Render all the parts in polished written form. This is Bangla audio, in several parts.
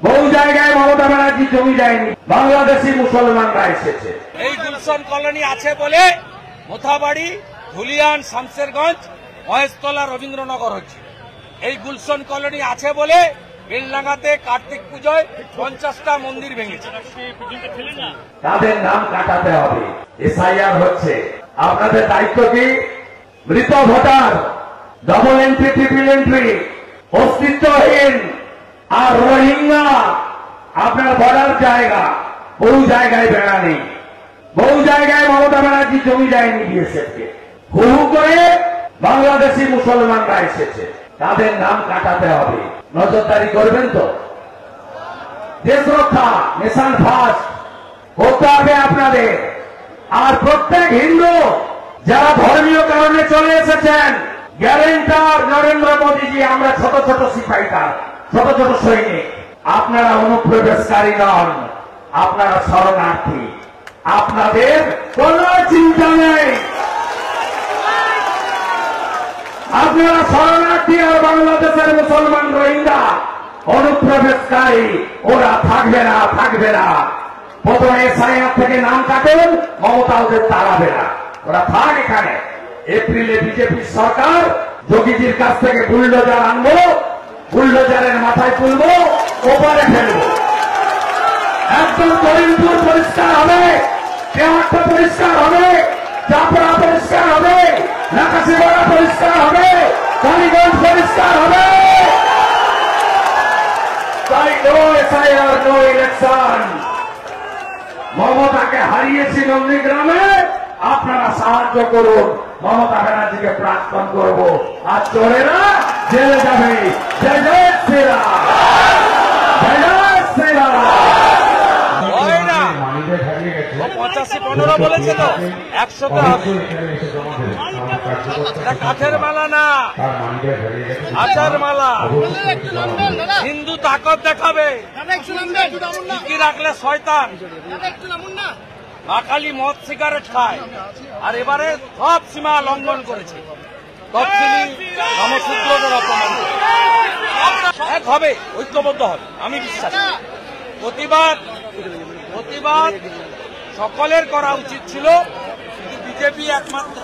বহু জায়গায় মমতা ব্যানার্জি জমি যায়নি, বাংলাদেশি মুসলমানরা এসেছে। এই গুলশন কলোনি আছে বলে মোথাবাড়ি, ধুলিয়ান, শামসেরগঞ্জ, মহেশতলা, রবীন্দ্রনগর হচ্ছে। এই গুলশন কলোনি আছে বলে বেলডাঙ্গাতে কার্তিক পুজোয় 50টা মন্দির ভেঙেছে। তাদের নাম কাটাতে হবে। এসআইআর হচ্ছে, আপনাদের দায়িত্ব কি? মৃত voter, double entry, triple entry, অস্তিত্বহীন আর রোহিঙ্গা আপনার বর্ডার জায়গা, বহু জায়গায় বেড়া নেই, বহু জায়গায় মমতা ব্যানার্জি জমি যায়নি বিএসএফকে। হু করে বাংলাদেশি মুসলমানরা এসেছে, তাদের নাম কাটাতে হবে। নজরদারি করবেন তো? দেশ রক্ষা, নেশন ফার্স্ট করতে হবে আপনাদের। আর প্রত্যেক হিন্দু যারা ধর্মীয় কারণে চলে এসেছেন, গ্যারেন্টার নরেন্দ্র মোদীজি, আমরা ছোট ছোট সিপাহীরা, ছোট ছোট সৈনিক, আপনারা অনুপ্রবেশকারী নন, আপনারা শরণার্থী। আপনাদের কোন চিন্তা নেই, আপনারা শরণার্থী। আর বাংলাদেশের মুসলমান রোহিঙ্গা অনুপ্রবেশকারী, ওরা থাকবে না, থাকবে না। প্রথমে এসআইআর থেকে নাম কাটেন, মমতা ওদের তাড়াবে না, ওরা থাক এখানে। এপ্রিলে বিজেপি সরকার যোগীজির কাছ থেকে বুলডোজার আনবো, বুলডোজারের মাথায় তুলবো, ওপারে ফেলবো। একদম করিমপুর পরিষ্কার হবে, দেওয়ারটা পরিষ্কার হবে, চাপড়া পরিষ্কার হবে, নাকাশিপাড়া পরিষ্কার হবে, কালীগঞ্জ পরিষ্কার হবে। তাই নো এসআইআর, নো ইলেকশন। মমতাকে হারিয়েছি নন্দীগ্রামে, আপনারা সাহায্য করুন, মমতা ব্যানার্জিকে প্রাক্তন করব। আর চোরেরা জেলে যাবে। জয় জয় শ্রীরাম, জয় জয় শ্রীরাম। 85-15 বলেছে তো, 100তে হবে। কাঠের মালা না, আচার মালা। হিন্দু তাকত দেখাবে, কি রাখলে শয়তান। বাকালি মদ সিগারেট খায়, আর এবারে সব সীমা লঙ্ঘন করেছে। তফসিলি নমশূদ্রদের অপমান এক হবে, ঐক্যবদ্ধ হবে, আমি বিশ্বাস। প্রতিবাদ সকলের করা উচিত ছিল, কিন্তু বিজেপি একমাত্র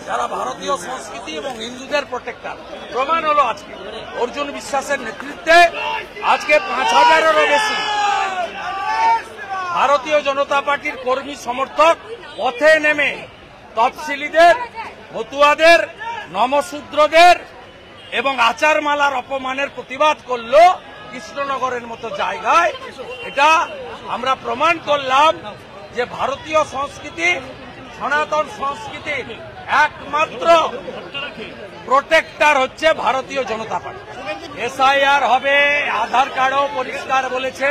যারা ভারতীয় সংস্কৃতি এবং হিন্দুদের প্রোটেক্টর। প্রমাণ হলো আজকে অর্জুন বিশ্বাসের নেতৃত্বে আজকে 5000-এরও বেশি ভারতীয় জনতা পার্টির কর্মী সমর্থক পথে নেমে তফসিলিদের, মতুয়াদের, নমশূদ্রদের এবং আচারমালার অপমানের প্রতিবাদ করল কৃষ্ণনগরের মতো জায়গায়। এটা আমরা প্রমাণ করলাম যে ভারতীয় সংস্কৃতি, সনাতন সংস্কৃতির একমাত্র প্রোটেক্টর হচ্ছে ভারতীয় জনতা পার্টি। এসআইআর হবে, আধার কার্ডও পরিষ্কার বলেছে,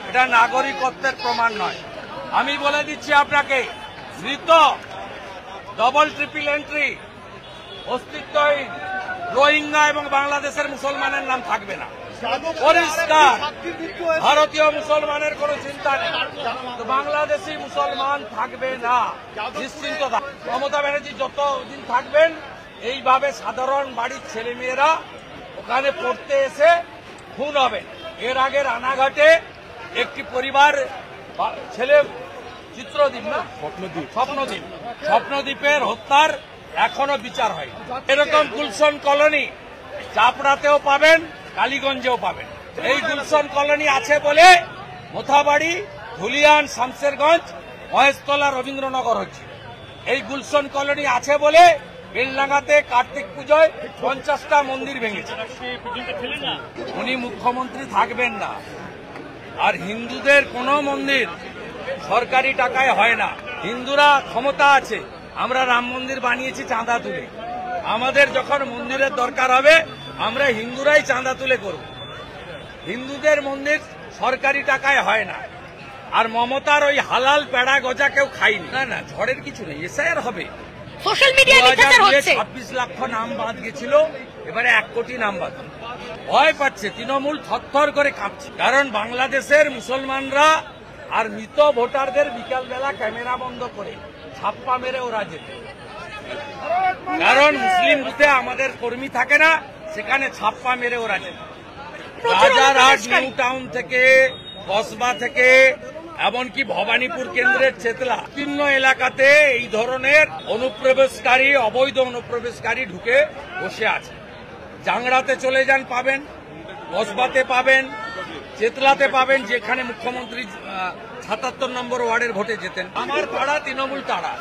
এটা নাগরিকত্বের প্রমাণ নয়। আমি বলে দিচ্ছি আপনাকে, মৃত, ডবল ট্রিপল এন্ট্রি, অস্তিত্বহীন রোহিঙ্গা এবং বাংলাদেশের মুসলমানের নাম থাকবে না। পরিষ্কার, ভারতীয় মুসলমানের কোন চিন্তা নেই, তো বাংলাদেশি মুসলমান থাকবে না, নিশ্চিন্ত। মমতা ব্যানার্জি যতদিন থাকবেন, এইভাবে সাধারণ বাড়ির ছেলেমেয়েরা ওখানে পড়তে এসে খুন হবে। এর আগে রানাঘাটে একটি পরিবার ছেলে, চিত্রদ্বীপ না, স্বপ্নদ্বীপের হত্যার এখনো বিচার হয়। এরকম গুলশন কলোনি চাপড়াতেও পাবেন, কালীগঞ্জেও পাবেন। এই গুলশন কলোনি আছে বলে মোথাবাড়ি, ধুলিয়ান, শামসেরগঞ্জ, মহেশতলা, রবীন্দ্রনগর হচ্ছে। এই গুলশন কলোনি আছে বলে বেলডাঙ্গাতে কার্তিক পুজোয় 50টা মন্দির ভেঙেছে। উনি মুখ্যমন্ত্রী থাকবেন না। আর হিন্দুদের কোনো মন্দির সরকারি টাকায় হয় না। হিন্দুরা ক্ষমতা আছে, আমরা রাম মন্দির বানিয়েছি চাঁদা তুলে। আমাদের যখন মন্দিরের দরকার হবে, আমরা হিন্দুরাই চাঁদা তুলে করব। হিন্দুদের মন্দির সরকারি টাকায় হয় না। আর মমতার ওই হালাল পেড়া গজা কেউ খাইনি। না না, ঝড়ের কিছু নেই, এসআইআর হবে। সোশ্যাল মিডিয়ায় মিথ্যাচার হচ্ছে। 26 লক্ষ নাম বাদ গেছিল, এবারে 1 কোটি নাম বাদ। ভয় পাচ্ছে, তৃণমূল থরথর করে কাঁপছে। কারণ বাংলাদেশের মুসলমানরা আর মৃত ভোটারদের বিকালবেলা ক্যামেরা বন্ধ করে ছাপ্পা মেরে ওরা যেত। কারণ মুসলিম বুথে আমাদের কর্মী থাকে না, সেখানে ছাপ্পা মেরে ওরা যেত। প্রচুর রাজারহাট অনুপ্রবেশকারী। নিউ টাউন থেকে কসবা থেকে এমনকি ভবানীপুর কেন্দ্রের চেতলা বিভিন্ন এলাকাতে এই ধরনের অনুপ্রবেশকারী অবৈধ অনুপ্রবেশকারী ঢুকে বসে আছে। জাংড়াতে চলে যান পাবেন, কসবাতে পাবেন, চেতলাতে পাবেন, যেখানে মুখ্যমন্ত্রী ৭৭ নম্বর ওয়ার্ডের ভোটে যেতেন। আমার পাড়া তৃণমূল তাড়া।